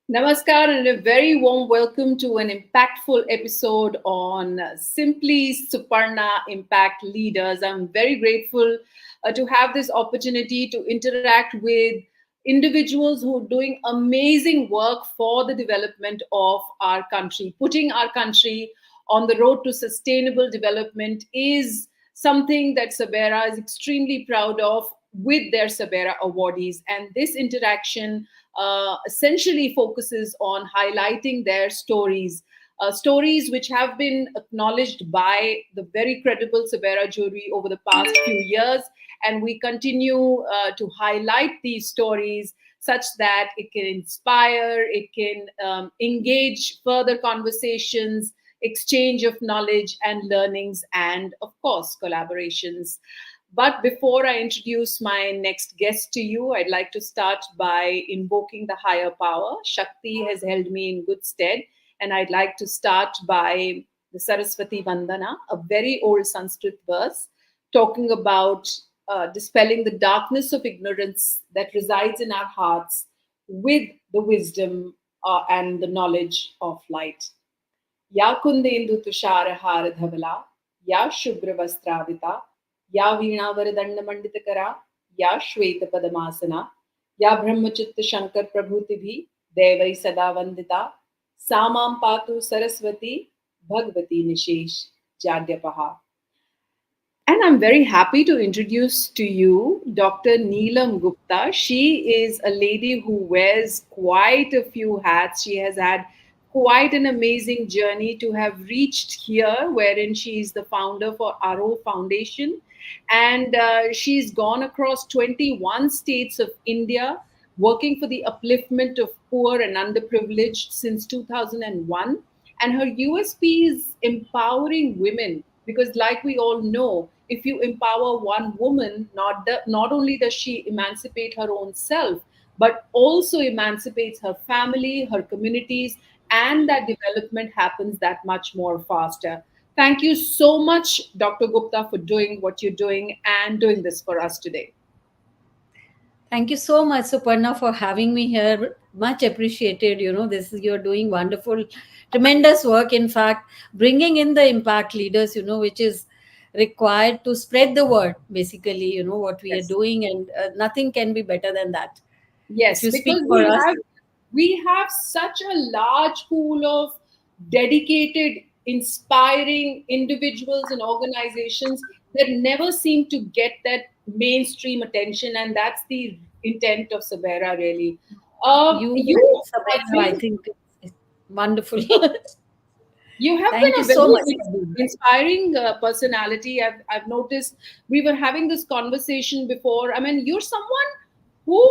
Namaskar and a very warm welcome to an impactful episode on Simply Suparnaa Impact Leaders. I'm very grateful to have this opportunity to interact with individuals who are doing amazing work for the development of our country. Putting our country on the road to sustainable development is something that SABERA is extremely proud of with their SABERA awardees. And this interaction essentially focuses on highlighting their stories, stories which have been acknowledged by the very credible SABERA jury over the past few years. And we continue to highlight these stories such that it can inspire, it can engage further conversations, exchange of knowledge and learnings, and of course, collaborations. But before I introduce my next guest to you, I'd like to start by invoking the higher power. Shakti has held me in good stead, and I'd like to start by the Saraswati Vandana, a very old Sanskrit verse talking about dispelling the darkness of ignorance that resides in our hearts with the wisdom and the knowledge of light. या कुंदेन्दु तुषारहार धवला या शुभ्र वस्त्राविता या वीणावरदंड मंडितकरा या श्वेत पदमासना या ब्रह्मचित्त शंकर प्रभृति देवै सदा वंदिता सा मां पातु Saraswati Bhagwati निशेष जाड्यपहा. And I'm very happy to introduce to you Dr. Neelam Gupta. She is a lady who wears quite a few hats. She has had quite an amazing journey to have reached here, wherein she is the founder for AROH Foundation. And she's gone across 21 states of India, working for the upliftment of poor and underprivileged since 2001. And her USP is empowering women because, like we all know, if you empower one woman, not only does she emancipate her own self, but also emancipates her family, her communities, and that development happens that much more faster. Thank you so much, Dr. Gupta, for doing what you're doing and doing this for us today. Thank you so much, Suparna, for having me here. Much appreciated. You're doing wonderful, tremendous work. In fact, bringing in the impact leaders, which is required to spread the word, basically, what we are Yes. doing, and nothing can be better than that. If Yes, you speak because for us, we have such a large pool of dedicated, inspiring individuals and organizations that never seem to get that mainstream attention, and that's the intent of Sabera, really. you You and have Sabina, I been think it's wonderful. you have been Thank you a so much. very inspiring personality. I've noticed we were having this conversation before. I mean, you're someone who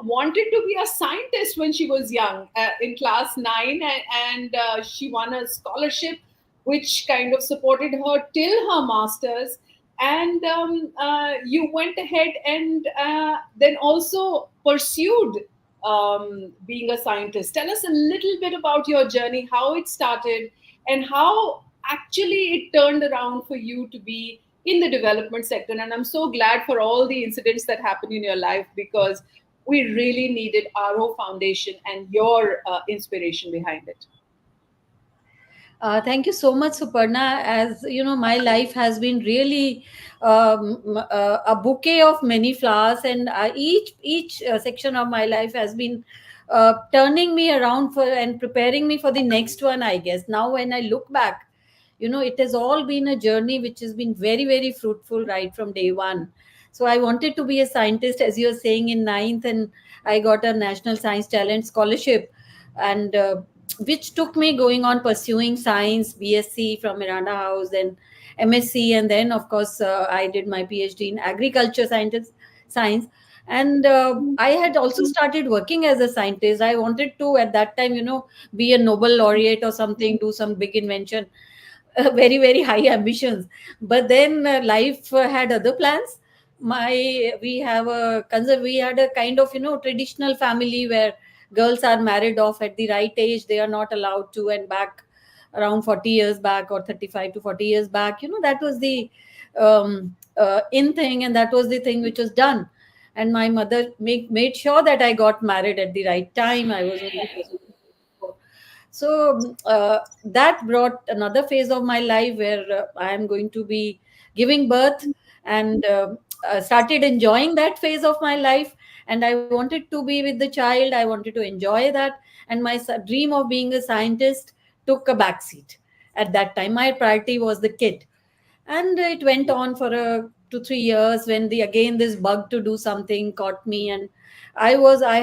wanted to be a scientist when she was young, in class 9, and she won a scholarship which kind of supported her till her master's. And you went ahead and then also pursued being a scientist. Tell us a little bit about your journey, how it started, and how actually it turned around for you to be in the development sector. And I'm so glad for all the incidents that happened in your life because we really needed AROH Foundation and your inspiration behind it. Thank you so much, Suparna. As you know, my life has been really a bouquet of many flowers, and each section of my life has been turning me around for and preparing me for the next one. I guess now, when I look back, it has all been a journey which has been very, very fruitful right from day one. So I wanted to be a scientist, as you were saying, in ninth, and I got a National Science Talent Scholarship, and which took me going on pursuing science, BSc from Miranda House, then MSc, and then of course I did my PhD in agriculture science. And I had also started working as a scientist. I wanted to, at that time, be a Nobel laureate or something, do some big invention. Very, very high ambitions. But then life had other plans. My we had a kind of traditional family where girls are married off at the right age. They are not allowed to, and back around 40 years back, or 35 to 40 years back, that was the in thing, and that was the thing which was done. and my mother made sure that I got married at the right time. I was only 24. So that brought another phase of my life where I am going to be giving birth, and started enjoying that phase of my life. And I wanted to be with the child, I wanted to enjoy that, and my dream of being a scientist took a backseat. At that time my priority was the kid. And it went on for 2 3 years, when the again this bug to do something caught me. And I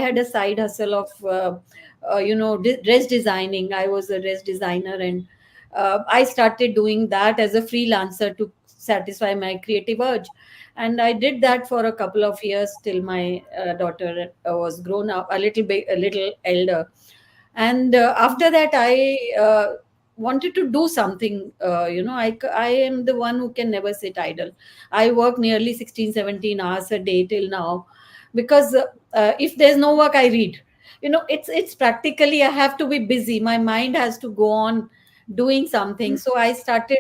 had a side hustle of dress designing. I was a dress designer, and I started doing that as a freelancer to satisfy my creative urge. And I did that for a couple of years till my daughter was grown up a little bit, a little elder. And after that I wanted to do something. I am the one who can never sit idle. I work nearly 16 17 hours a day till now, because if there's no work I read. It's practically I have to be busy, my mind has to go on doing something. So I started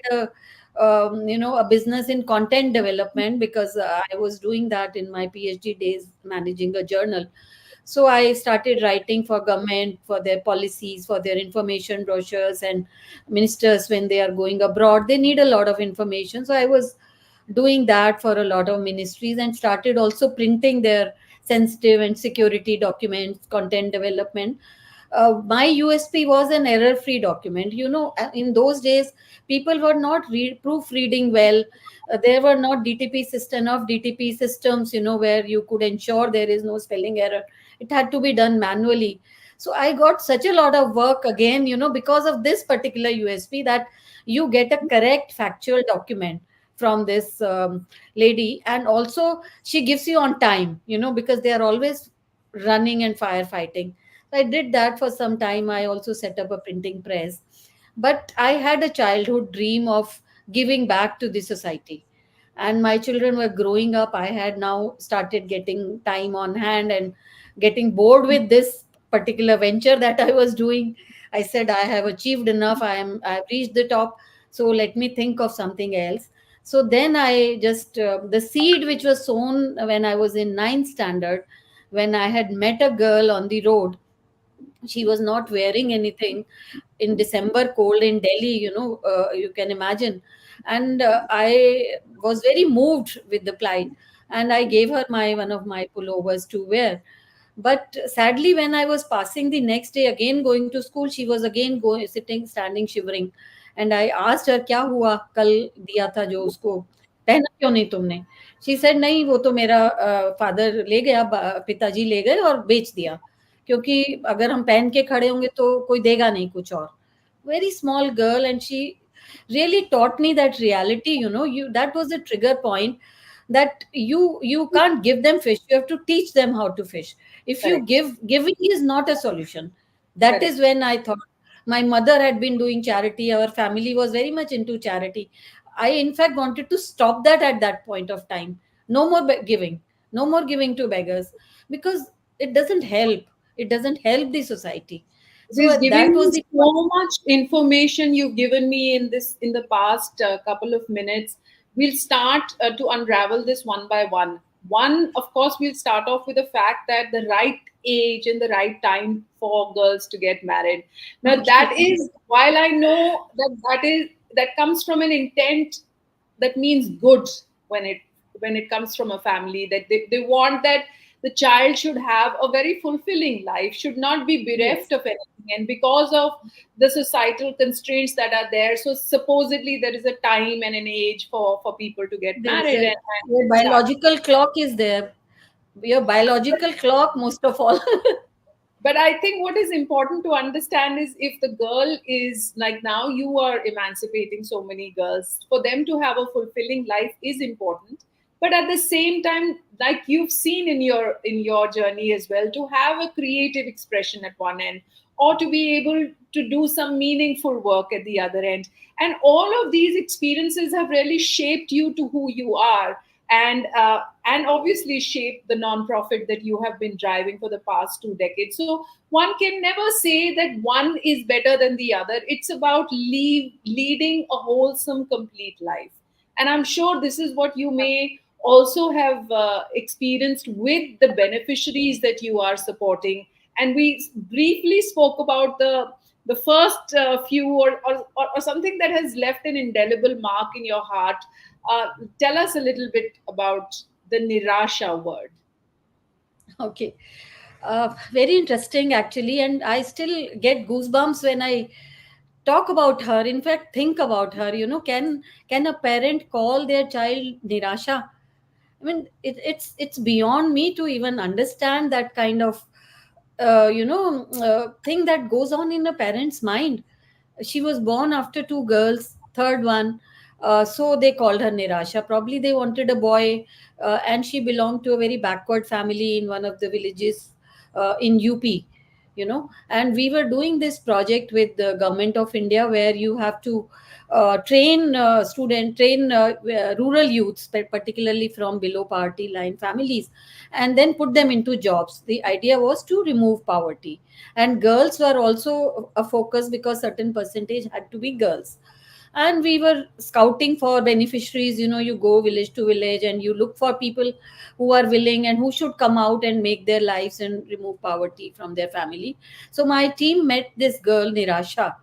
a business in content development, because I was doing that in my PhD days, managing a journal. So I started writing for government, for their policies, for their information brochures, and ministers when they are going abroad, they need a lot of information. So I was doing that for a lot of ministries, and started also printing their sensitive and security documents, content development. My USP was an error-free document. In those days, people were not proofreading well. There were not DTP system of DTP systems, where you could ensure there is no spelling error. It had to be done manually. So I got such a lot of work again, because of this particular USP, that you get a correct factual document from this lady, and also she gives you on time, because they are always running and firefighting. I did that for some time. I also set up a printing press. But I had a childhood dream of giving back to the society. And my children were growing up. I had now started getting time on hand and getting bored with this particular venture that I was doing. I said, I have achieved enough. I've reached the top. So let me think of something else. So then I just, the seed which was sown when I was in ninth standard, when I had met a girl on the road. She was not wearing anything in December, cold in Delhi, you can imagine. And I was very moved with the plight, and I gave her my one of my pullovers to wear. But sadly, when I was passing the next day, again going to school, she was again going, sitting, standing, shivering. And I asked her, क्या हुआ कल दिया था जो उसको पहना क्यों नहीं तुमने? She said, नहीं वो तो मेरा फादर ले गया, पिताजी ले गए और बेच दिया, क्योंकि अगर हम पहन के खड़े होंगे तो कोई देगा नहीं कुछ और. Very small girl, and she really taught me that reality. You that was a trigger point, that you can't give them fish, you have to teach them how to fish. If you Correct. giving is not a solution. That Correct. is when I thought, my mother had been doing charity, our family was very much into charity. I in fact wanted to stop that at that point of time. No more giving, no more giving to beggars, because it doesn't help, it doesn't help the society. It So is that giving was me the so much information you've given me in the past couple of minutes. We'll start to unravel this one by one. One, of course, we'll start off with the fact that the right age and the right time for girls to get married. Now, that okay. is, while I know that comes from an intent that means good, when it comes from a family, that they want that the child should have a very fulfilling life, should not be bereft Yes, of anything. And because of the societal constraints that are there, so supposedly there is a time and an age for people to get there is married a, your and start. biological clock is there, your biological clock most of all. But I think what is important to understand is, if the girl is like, now you are emancipating so many girls, for them to have a fulfilling life is important. But at the same time, like you've seen in your journey as well, to have a creative expression at one end, or to be able to do some meaningful work at the other end. And all of these experiences have really shaped you to who you are, and obviously shaped the nonprofit that you have been driving for the past 2 decades. So one can never say that one is better than the other. It's about leading a wholesome, complete life. And I'm sure this is what you may also have experienced with the beneficiaries that you are supporting. And we briefly spoke about the first few, or something that has left an indelible mark in your heart. Tell us a little bit about the nirasha word. Okay. Very interesting, actually. And I still get goosebumps when I talk about her. In fact, think about her. Can a parent call their child Nirasha? I mean, it's beyond me to even understand that kind of thing that goes on in a parent's mind. She was born after two girls, third one, so they called her Nirasha. Probably they wanted a boy, and she belonged to a very backward family in one of the villages in UP. And we were doing this project with the government of India, where you have to train rural youths, particularly from below poverty line families, and then put them into jobs. The idea was to remove poverty, and girls were also a focus because certain percentage had to be girls. And we were scouting for beneficiaries. You go village to village and you look for people who are willing and who should come out and make their lives and remove poverty from their family. So my team met this girl Nirasha,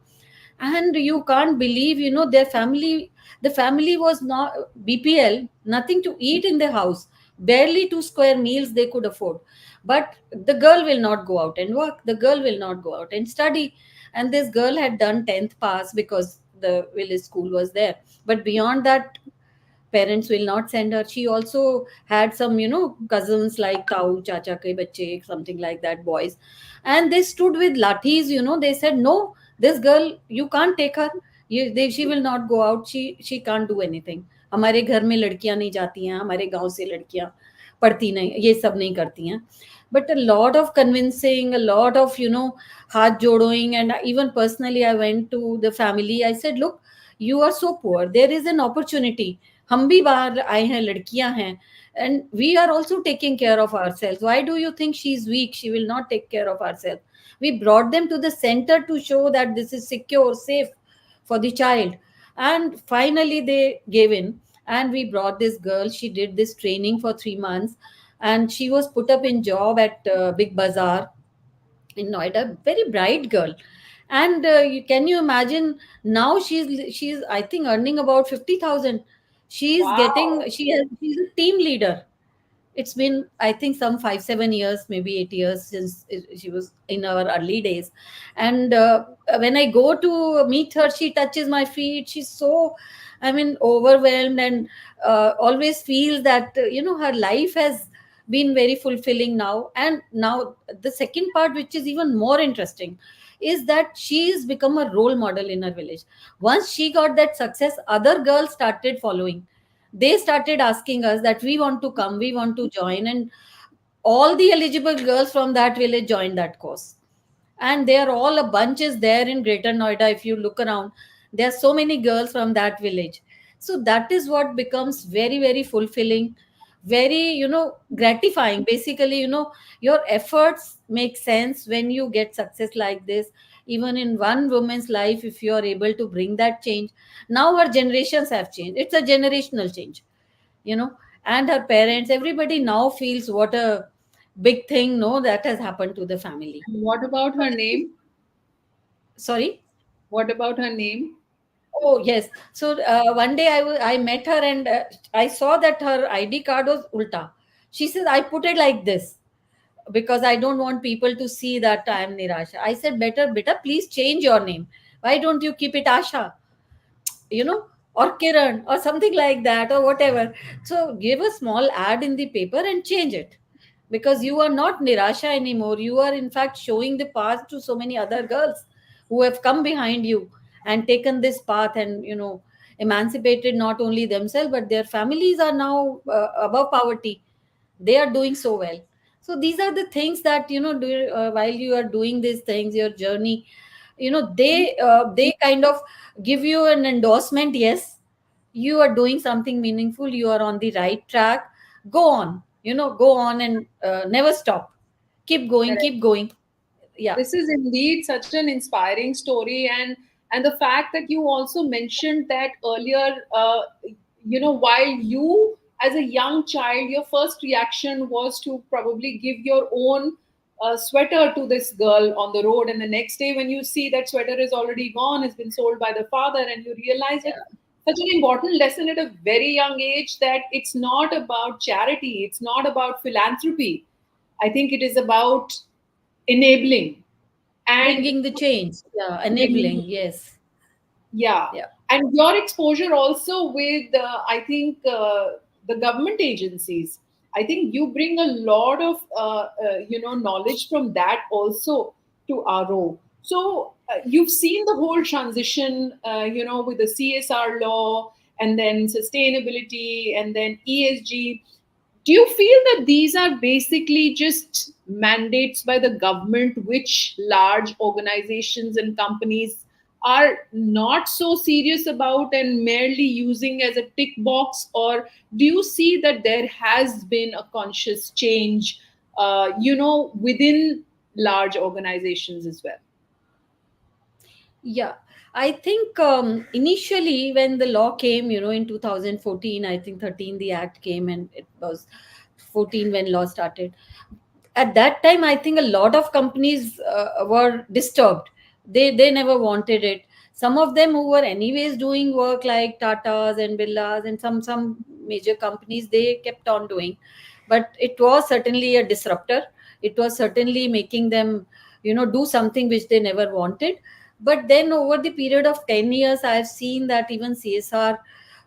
and you can't believe, the family was not BPL, nothing to eat in the house, barely 2 square meals they could afford. But the girl will not go out and work, the girl will not go out and study. And this girl had done 10th pass because the village school was there, but beyond that, parents will not send her. She also had some, cousins like Tau, Chacha ke bache, something like that, boys. And they stood with lathis, they said, no, this girl, you can't take her. She will not go out. She can't do anything. हमारे घर में लड़कियां नहीं जाती हैं, हमारे गांव से लड़कियां पढ़ती नहीं, ये सब नहीं करती हैं. But a lot of convincing, a lot of, हाथ जोड़ोing, and even personally I went to the family. I said, look, you are so poor, there is an opportunity. हम भी बाहर आए हैं, लड़कियां हैं, and we are also taking care of ourselves. Why do you think she is weak? She will not take care of herself. We brought them to the center to show that this is secure, safe for the child. And finally they gave in, and we brought this girl. She did this training for 3 months, and she was put up in job at Big Bazaar in Noida. Very bright girl. And can you imagine, now she's I think earning about 50,000. Wow. She's a team leader. It's been, I think, some 5 7 years, maybe 8 years since she was in our early days. And when I go to meet her, she touches my feet. She's so, I mean, overwhelmed, and always feels that her life has been very fulfilling now. And now the second part, which is even more interesting, is that she's become a role model in her village. Once she got that success, other girls started following. They started asking us that we want to come, we want to join, and all the eligible girls from that village joined that course. And they are all a bunches there in Greater Noida. If you look around, there are so many girls from that village. So that is what becomes very, very fulfilling, very, gratifying. Basically, your efforts make sense when you get success like this. Even in one woman's life, if you are able to bring that change. Now our generations have changed, it's a generational change, you know and her parents, everybody now feels what a big thing, no, that has happened to the family. And what about her name? Sorry. What about her name? Oh yes. So one day I met her, and I saw that her ID card was ulta. She says, I put it like this because I don't want people to see that I am Nirasha. I said, better, better, please change your name. Why don't you keep it Asha? you know or Kiran or something like that, or whatever. So give a small ad in the paper and change it, because you are not Nirasha anymore. You are in fact showing the path to so many other girls who have come behind you and taken this path, and emancipated not only themselves, but their families are now above poverty. They are doing so well. So these are the things that, while you are doing these things, your journey, they kind of give you an endorsement. Yes, you are doing something meaningful, you are on the right track. Go on, go on, and never stop. Keep going, Correct. keep going. Yeah. This is indeed such an inspiring story, and the fact that you also mentioned that earlier, while you as a young child, your first reaction was to probably give your own sweater to this girl on the road, and the next day when you see that sweater is already gone, has been sold by the father, and you realize it, such an important lesson at a very young age, that it's not about charity, it's not about philanthropy. I think it is about enabling and Bringing the change. Yeah, bringing. enabling. Yes. Yeah, Yeah. and your exposure also with, I think, the government agencies. I think you bring a lot of knowledge from that also to RO. So you've seen the whole transition, with the CSR law, and then sustainability, and then ESG. Do you feel that these are basically just mandates by the government, which large organizations and companies are not so serious about and merely using as a tick box? Or do you see that there has been a conscious change, within large organizations as well? Yeah, I think initially when the law came, in 2014, I think 13 the act came, and it was 14 when law started. At that time, I think a lot of companies were disturbed. They never wanted it. Some of them who were anyways doing work like Tatas and Birlas and some major companies, they kept on doing, but it was certainly a disruptor. It was certainly making them do something which they never wanted. But then over the period of 10 years, I've seen that even CSR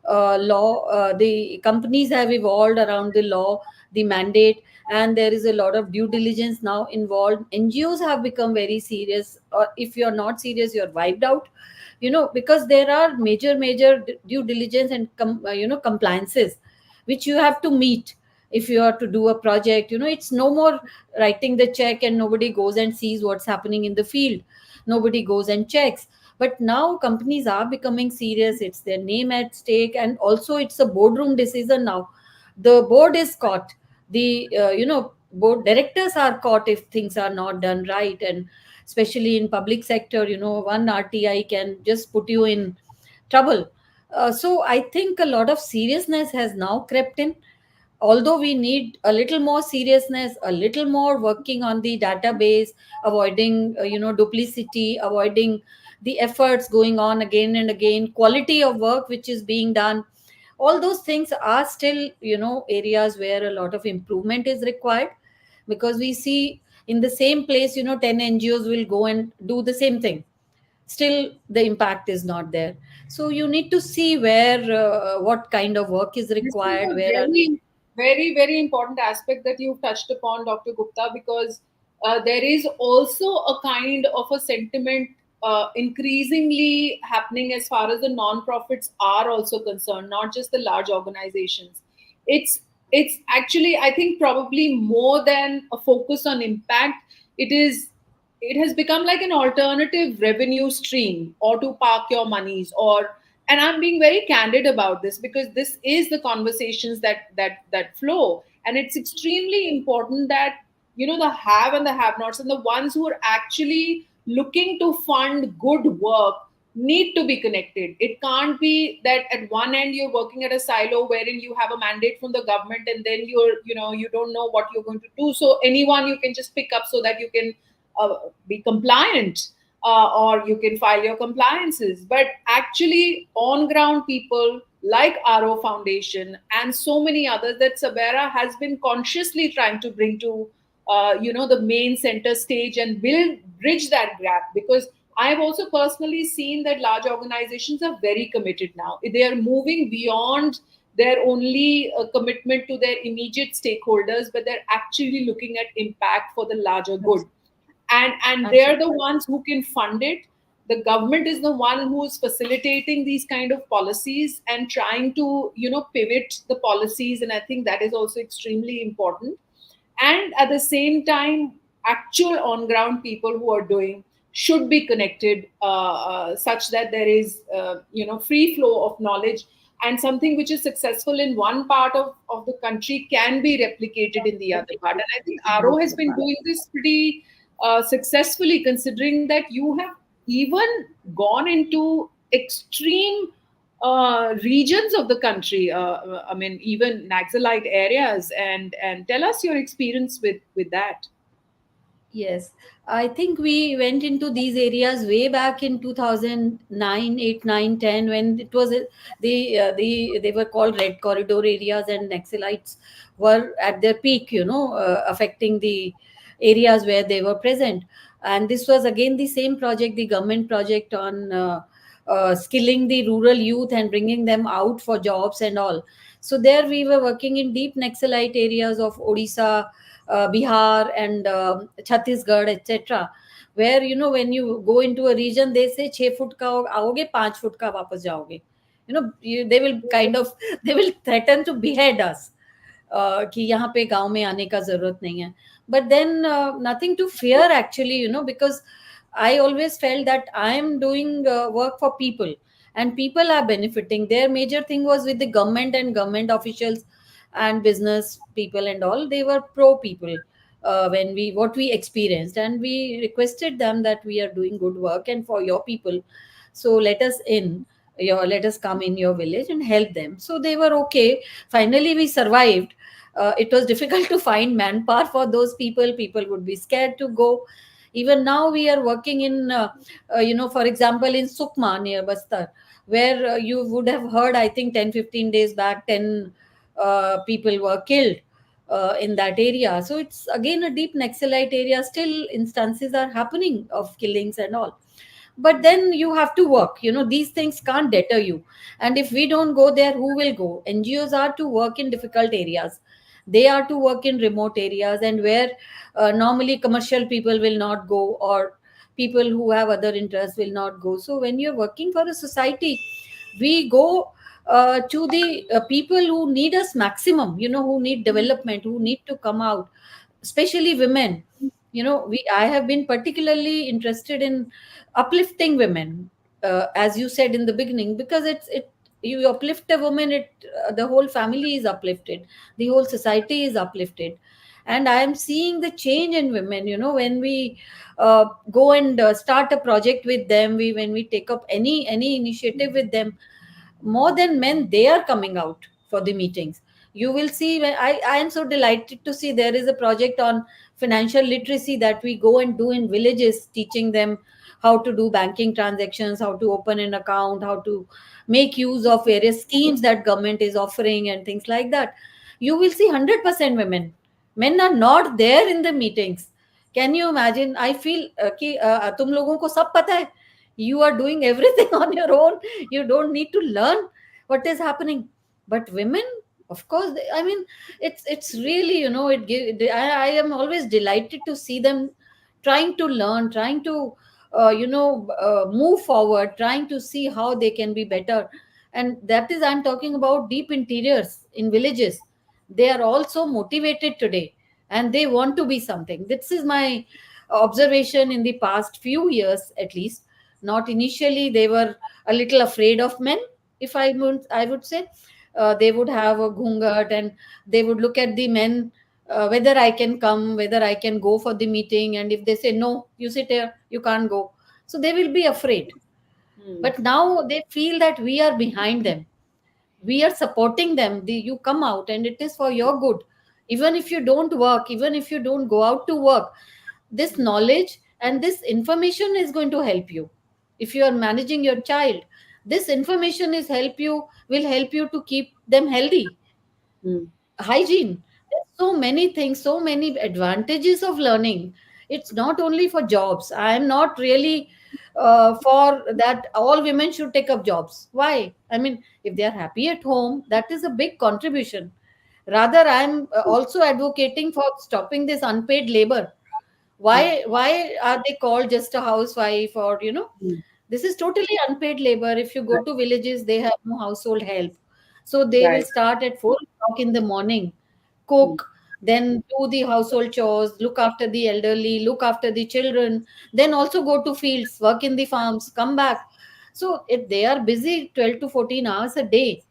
law, the companies have evolved around the law, the mandate, and there is a lot of due diligence now involved. NGOs have become very serious, or if you're not serious, you're wiped out, because there are major due diligence and compliances which you have to meet. If you are to do a project, it's no more writing the check and nobody goes and sees what's happening in the field, nobody goes and checks. But now companies are becoming serious, it's their name at stake, and also it's a boardroom decision now. The board is caught, the board directors are caught if things are not done right. And especially in public sector, one RTI can just put you in trouble. So I think a lot of seriousness has now crept in, although we need a little more seriousness, a little more working on the database, avoiding duplicity, avoiding the efforts going on again and again, quality of work which is being done. All those things are still areas where a lot of improvement is required, because we see in the same place 10 NGOs will go and do the same thing, still the impact is not there. So you need to see where what kind of work is This is required, a where are. very, very, very important aspect that you've touched upon, Dr. Gupta, because there is also a kind of a sentiment increasingly happening as far as the non-profits are also concerned, not just the large organizations. It's it's actually, I think, probably more than a focus on impact. It has become like an alternative revenue stream, or to park your monies, or, and I'm being very candid about this because this is the conversations that flow, and it's extremely important that the have and the have nots, and the ones who are actually looking to fund good work, need to be connected. It can't be that at one end you're working at a silo wherein you have a mandate from the government, and then you don't know what you're going to do, so anyone you can just pick up so that you can be compliant, or you can file your compliances. But actually, on ground people like AROH Foundation and so many others that SABERA has been consciously trying to bring to the main center stage and build bridge that gap. Because I've also personally seen that large organizations are very committed now. They are moving beyond their only commitment to their immediate stakeholders, but they're actually looking at impact for the larger good, and they're the Absolutely. ones who can fund it. The government is the one who's facilitating these kind of policies and trying to pivot the policies, and I think that is also extremely important. And at the same time, actual on ground people who are doing should be connected, such that there is free flow of knowledge, and something which is successful in one part of the country can be replicated in the other part. And I think RO has been doing this pretty successfully, considering that you have even gone into extreme regions of the country. I mean, even Naxalite areas, and tell us your experience with that. Yes, I think we went into these areas way back in 2009, 8, 9, 10, when it was they were called red corridor areas, and Naxalites were at their peak, affecting the areas where they were present. And this was again the same project, the government project on skilling the rural youth and bringing them out for jobs and all. So there we were working in deep Naxalite areas of Odisha, Bihar, and Chhattisgarh, etc. Where when you go into a region, they say 6 foot ka आओगे 5 foot का वापस जाओगे. They will kind of they will threaten to behead us. कि यहाँ पे गांव में आने का जरूरत नहीं है. But then nothing to fear actually, because I always felt that I am doing work for people, and people are benefiting. Their major thing was with the government and government officials and business people and all. They were pro people when we what we experienced, and we requested them that we are doing good work and for your people. So let us come in your village and help them. So they were okay. Finally, we survived. It was difficult to find manpower for those people. People would be scared to go. Even now we are working in for example in Sukma near Bastar, where you would have heard, I think 10-15 days back, 10 people were killed in that area. So it's again a deep Naxalite area. Still instances are happening of killings and all. But then you have to work. These things can't deter you. And if we don't go there, who will go? NGOs are to work in difficult areas. They are to work in remote areas, and where normally commercial people will not go, or people who have other interests will not go. So when you're working for a society, we go to the people who need us maximum, who need development, who need to come out, especially women. We I have been particularly interested in uplifting women, as you said in the beginning, because it you uplift a woman, the whole family is uplifted, the whole society is uplifted. And I am seeing the change in women, when we go and start a project with them, when we take up any initiative with them, more than men, they are coming out for the meetings. You will see, I am so delighted to see there is a project on financial literacy that we go and do in villages, teaching them how to do banking transactions, how to open an account, how to make use of various schemes that government is offering, and things like that. You will see 100% women. Men are not there in the meetings. Can you imagine? I feel कि तुम लोगों को सब पता है. You are doing everything on your own. You don't need to learn what is happening. But women, of course, I mean, it's really, I am always delighted to see them trying to learn, trying to move forward, trying to see how they can be better. And that is, I'm talking about deep interiors in villages. They are also motivated today, and they want to be something. This is my observation in the past few years, at least. Not initially, they were a little afraid of men, if I would say. They would have a ghungat, and they would look at the men, whether I can come, whether I can go for the meeting. And if they say, no, you sit here, you can't go. So they will be afraid. Hmm. But now they feel that we are behind them. We are supporting them. You come out, and it is for your good. Even if you don't work, even if you don't go out to work, this knowledge and this information is going to help you. If you are managing your child, this information is help you will help you to keep them healthy. Hmm. Hygiene, there's so many things, so many advantages of learning. It's not only for jobs. I am not really for that all women should take up jobs. Why? I mean, if they are happy at home, that is a big contribution. Rather, I'm also advocating for stopping this unpaid labor. Hmm. Why are they called just a housewife, or Hmm. this is totally unpaid labor. If you go Right. to villages, they have no household help. So they will Right. start at 4 o'clock in the morning, Hmm. cook, then do the household chores, look after the elderly, look after the children, then also go to fields, work in the farms, come back. So if they are busy 12 to 14 hours a day,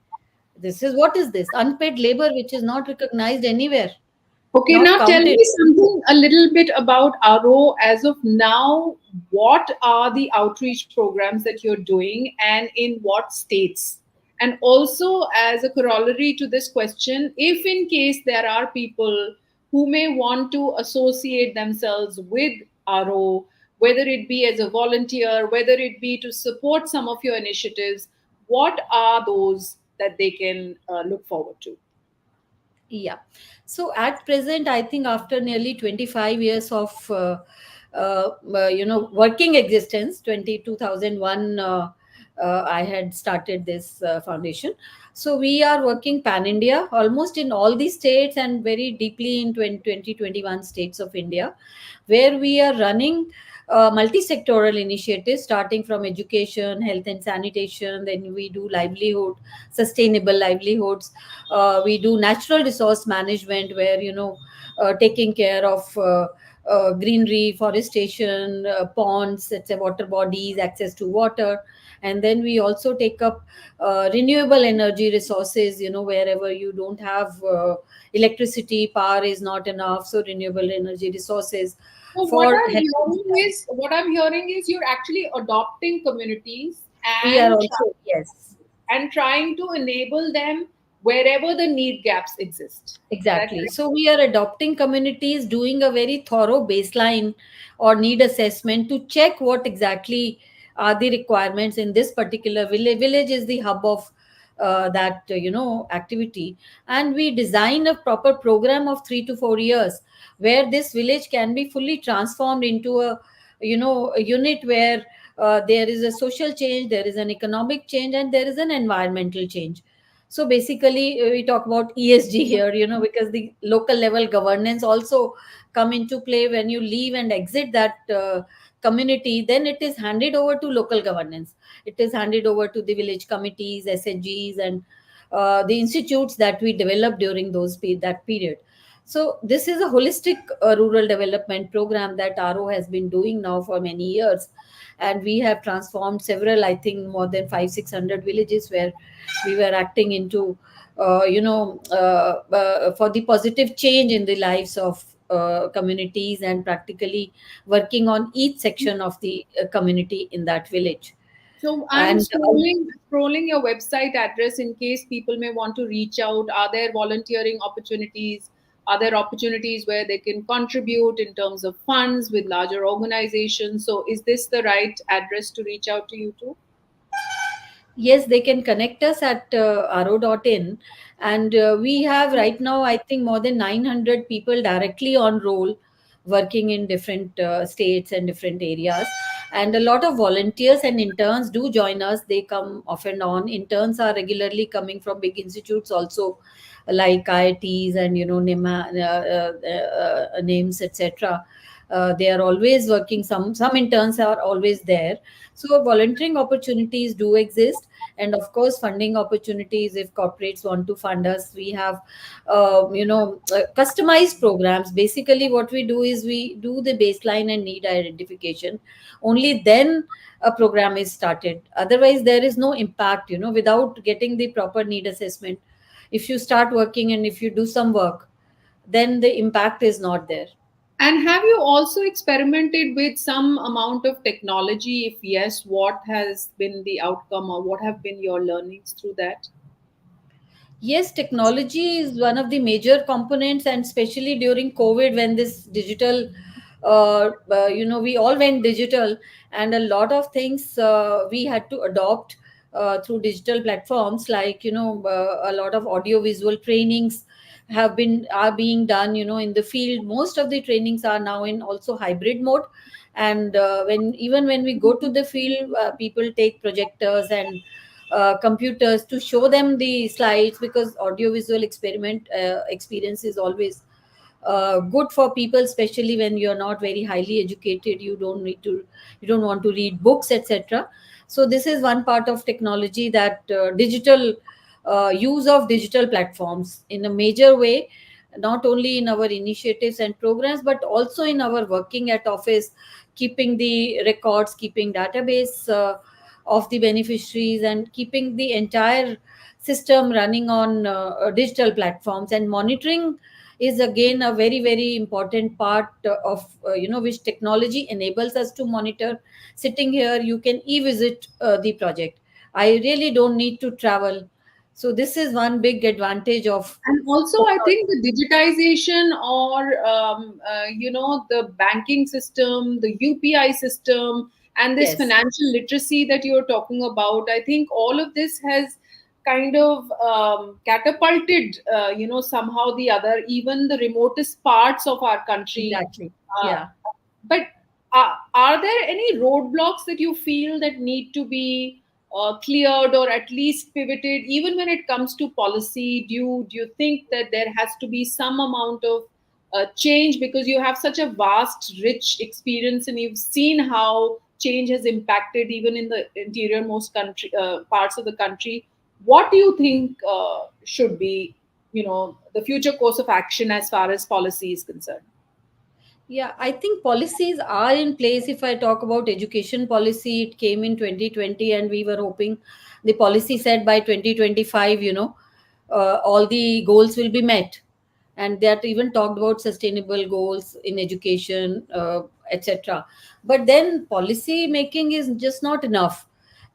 this is what is this? Unpaid labor, which is not recognized anywhere, Okay, not now tell counted. me something a little bit about AROH as of now. What are the outreach programs that you're doing, and in what states? And also, as a corollary to this question, if in case there are people who may want to associate themselves with RO, whether it be as a volunteer, whether it be to support some of your initiatives, what are those that they can look forward to? Yeah. So at present, I think after nearly 25 years of working existence, 2001, I had started this foundation. So we are working pan India, almost in all the states and very deeply in 2021 states of India, where we are running multi-sectoral initiatives starting from education, health and sanitation. Then we do livelihood, sustainable livelihoods. We do natural resource management, where taking care of greenery, forestation, ponds, etc., water bodies, access to water. And then we also take up renewable energy resources, wherever you don't have electricity, power is not enough, so renewable energy resources So for helping. what I'm hearing is you're actually adopting communities We are and also, yes. trying to enable them wherever the need gaps exist. Is that Exactly. correct? So we are adopting communities, doing a very thorough baseline or need assessment to check what exactly are the requirements in this particular village. Village is the hub of that activity, and we design a proper program of 3 to 4 years where this village can be fully transformed into a unit where there is a social change, there is an economic change, and there is an environmental change. So basically, we talk about ESG here, because the local level governance also come into play. When you leave and exit that community, then it is handed over to local governance. It is handed over to the village committees, SHGs, and the institutes that we developed during that period. So this is a holistic rural development program that RO has been doing now for many years, and we have transformed several, I think more than 500-600 villages where we were acting into for the positive change in the lives of communities, and practically working on each section of the community in that village. So I'm And scrolling your website address in case people may want to reach out. Are there volunteering opportunities? Are there opportunities where they can contribute in terms of funds with larger organizations? So is this the right address to reach out to you to? yes, they can connect us at aro.in. And we have right now, I think, more than 900 people directly on roll working in different states and different areas. And a lot of volunteers and interns do join us. They come off and on. Interns are regularly coming from big institutes also, like IITs and, names, etc. They are always working. Some interns are always there. So volunteering opportunities do exist, and of course funding opportunities. If corporates want to fund us, we have customized programs. Basically what we do is we do the baseline and need identification. Only then a program is started. Otherwise there is no impact, without getting the proper need assessment. If you start working and if you do some work, then the impact is not there. And have you also experimented with some amount of technology? If yes, what has been the outcome or what have been your learnings through that? Yes, technology is one of the major components, and especially during COVID, when this digital, we all went digital, and a lot of things we had to adopt through digital platforms, like a lot of audio visual trainings are being done, in the field. Most of the trainings are now in also hybrid mode, and when we go to the field, people take projectors and computers to show them the slides, because audiovisual experiment experience is always good for people, especially when you're not very highly educated. You don't want to read books, etc. So this is one part of technology, that digital use of digital platforms in a major way, not only in our initiatives and programs, but also in our working at office, keeping the records, keeping database of the beneficiaries, and keeping the entire system running on digital platforms. And monitoring is again a very very important part of which technology enables us to monitor. Sitting here, you can e-visit the project. I really don't need to travel. So this is one big advantage of And also, I think the digitization or, the banking system, the UPI system, and this yes, financial literacy that you're talking about, I think all of this has kind of catapulted, somehow the other, even the remotest parts of our country. exactly. Uh, Yeah. but are there any roadblocks that you feel that need to be cleared or at least pivoted, even when it comes to policy? Do you think that there has to be some amount of change, because you have such a vast, rich experience and you've seen how change has impacted even in the interior most country parts of the country? What do you think should be, the future course of action as far as policy is concerned? Yeah, I think policies are in place. If I talk about education policy, it came in 2020, and we were hoping the policy said by 2025, all the goals will be met. And that even talked about sustainable goals in education, etc. But then policy making is just not enough.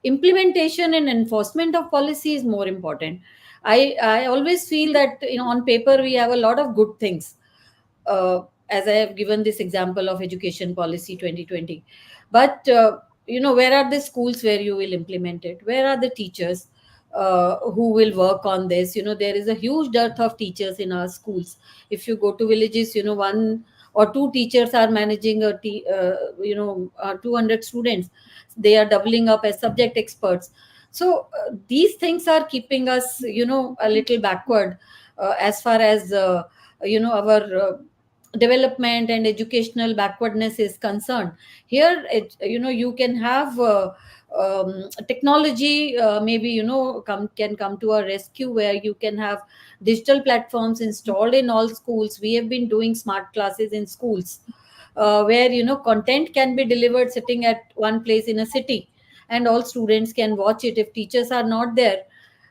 Implementation and enforcement of policy is more important. I always feel that, on paper we have a lot of good things, as I have given this example of education policy 2020. But where are the schools where you will implement it? Where are the teachers who will work on this? There is a huge dearth of teachers in our schools. If you go to villages, one or two teachers are managing 200 students. They are doubling up as subject experts. So these things are keeping us, a little backward, as far as our development and educational backwardness is concerned. Here, you can have technology, maybe, can come to a rescue, where you can have digital platforms installed in all schools. We have been doing smart classes in schools, where, content can be delivered sitting at one place in a city, and all students can watch it. If teachers are not there,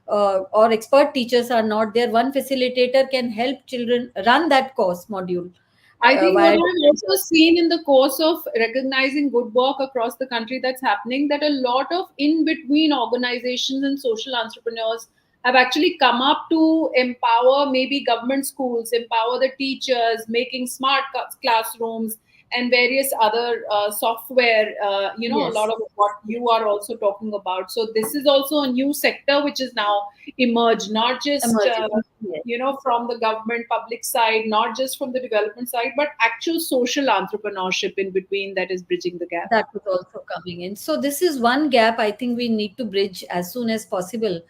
or expert teachers are not there, one facilitator can help children run that course module I think what via I've different. also seen in the course of recognizing good work across the country that's happening, that a lot of in between organizations and social entrepreneurs have actually come up to empower maybe government schools, empower the teachers, making smart classrooms and various other software, a lot Yes, of what you are also talking about. So this is also a new sector which is now emerged, not just emerging. Yes. from the government public side, not just from the development side, but actual social entrepreneurship in between that is bridging the gap. That was also coming in. So this is one gap I think we need to bridge as soon as possible,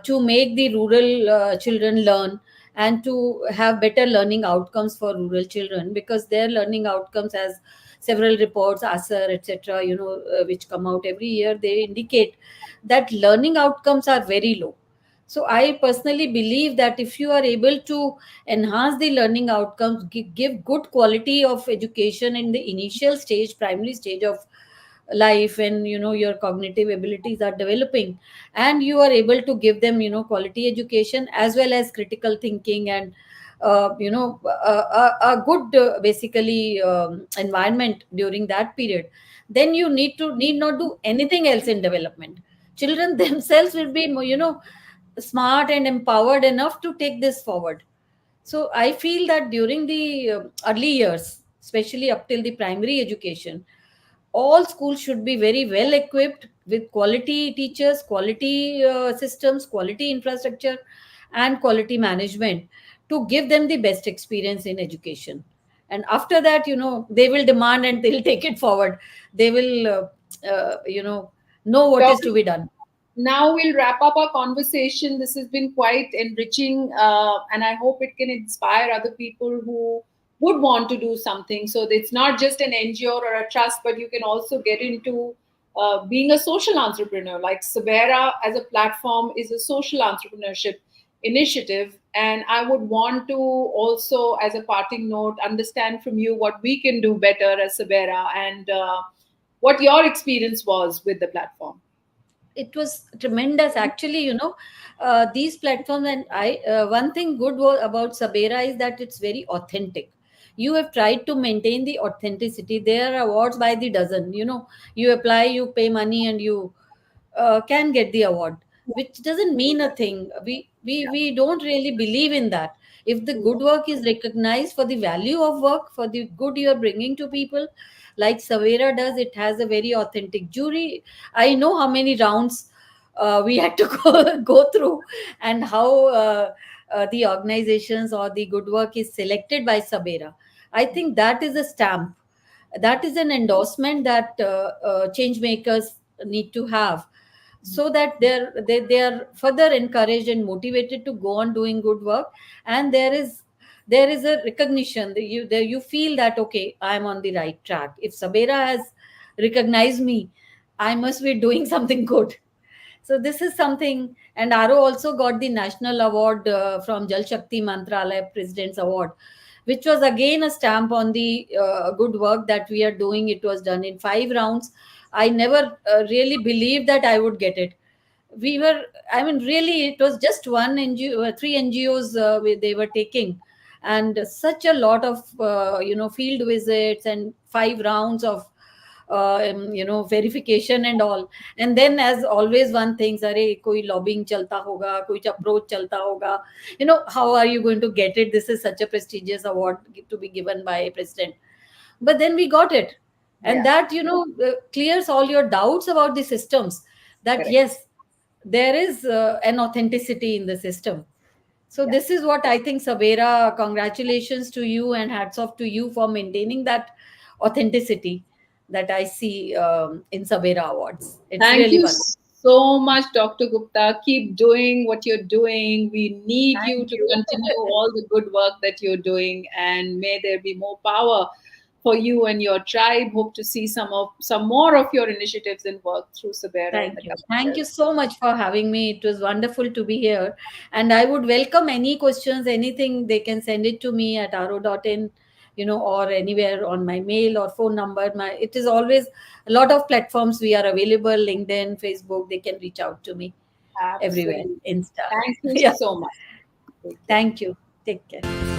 to make the rural children learn, and to have better learning outcomes for rural children, because their learning outcomes, as several reports, ASER, etc., which come out every year, they indicate that learning outcomes are very low. So I personally believe that if you are able to enhance the learning outcomes, give good quality of education in the initial stage, primary stage of life, when your cognitive abilities are developing, and you are able to give them quality education as well as critical thinking, and a good, basically, environment during that period, then you need not do anything else in development. Children themselves will be smart and empowered enough to take this forward. So I feel that during the early years, especially up till the primary education, all schools should be very well equipped with quality teachers, quality systems, quality infrastructure, and quality management, to give them the best experience in education. And after that, they will demand and they'll take it forward. They will, know what is Dr. to be done. Now we'll wrap up our conversation. This has been quite enriching, and I hope it can inspire other people who would want to do something. So it's not just an NGO or a trust, but you can also get into being a social entrepreneur. Like SABERA as a platform is a social entrepreneurship initiative. And I would want to also, as a parting note, understand from you what we can do better as SABERA, and what your experience was with the platform. It was tremendous, actually. These platforms, and I one thing good about Sabera is that it's very authentic. You have tried to maintain the authenticity. There are awards by the dozen. You apply, you pay money, and you can get the award, which doesn't mean a thing. We don't really believe in that. If the good work is recognized for the value of work, for the good you are bringing to people, like Savera does, it has a very authentic jury. I know how many rounds we had to go through, and how the organizations or the good work is selected by Sabera. I think that is a stamp, that is an endorsement that change makers need to have, so that they are further encouraged and motivated to go on doing good work. And there is a recognition that you feel that, okay, I'm on the right track. If Sabera has recognized me, I must be doing something good. So this is something. And Aro also got the national award from Jal Shakti Mantralaya President's Award, which was again a stamp on the good work that we are doing. It was done in 5 rounds. I never really believed that I would get it. We were, I mean, really, it was just one NGO, 3 NGOs they were taking, and such a lot of field visits and 5 rounds of verification and all. And then, as always, one thinks, "Arey, koi lobbying chalta hoga, koi approach chalta hoga. How are you going to get it? This is such a prestigious award to be given by a president." But then we got it, and Yeah, that clears all your doubts about the systems. That correct. yes, there is an authenticity in the system. So Yeah. this is what I think, Sabera. Congratulations to you, and hats off to you for maintaining that authenticity that I see in Sabera Awards. It's Thank really you wonderful. so much, Dr. Gupta. Keep doing what you're doing. We need you Thank to you. continue all the good work that you're doing, and may there be more power for you and your tribe. Hope to see some more of your initiatives and work through Sabera in Thank the you. coming Thank you years. so much for having me. It was wonderful to be here. And I would welcome any questions, anything. They can send it to me at aro.in, or anywhere on my mail or phone number. It is always a lot of platforms we are available: LinkedIn, Facebook. They can reach out to me everywhere. Absolutely. Insta. Thank you Yeah. so much. Take care. Thank you. Take care.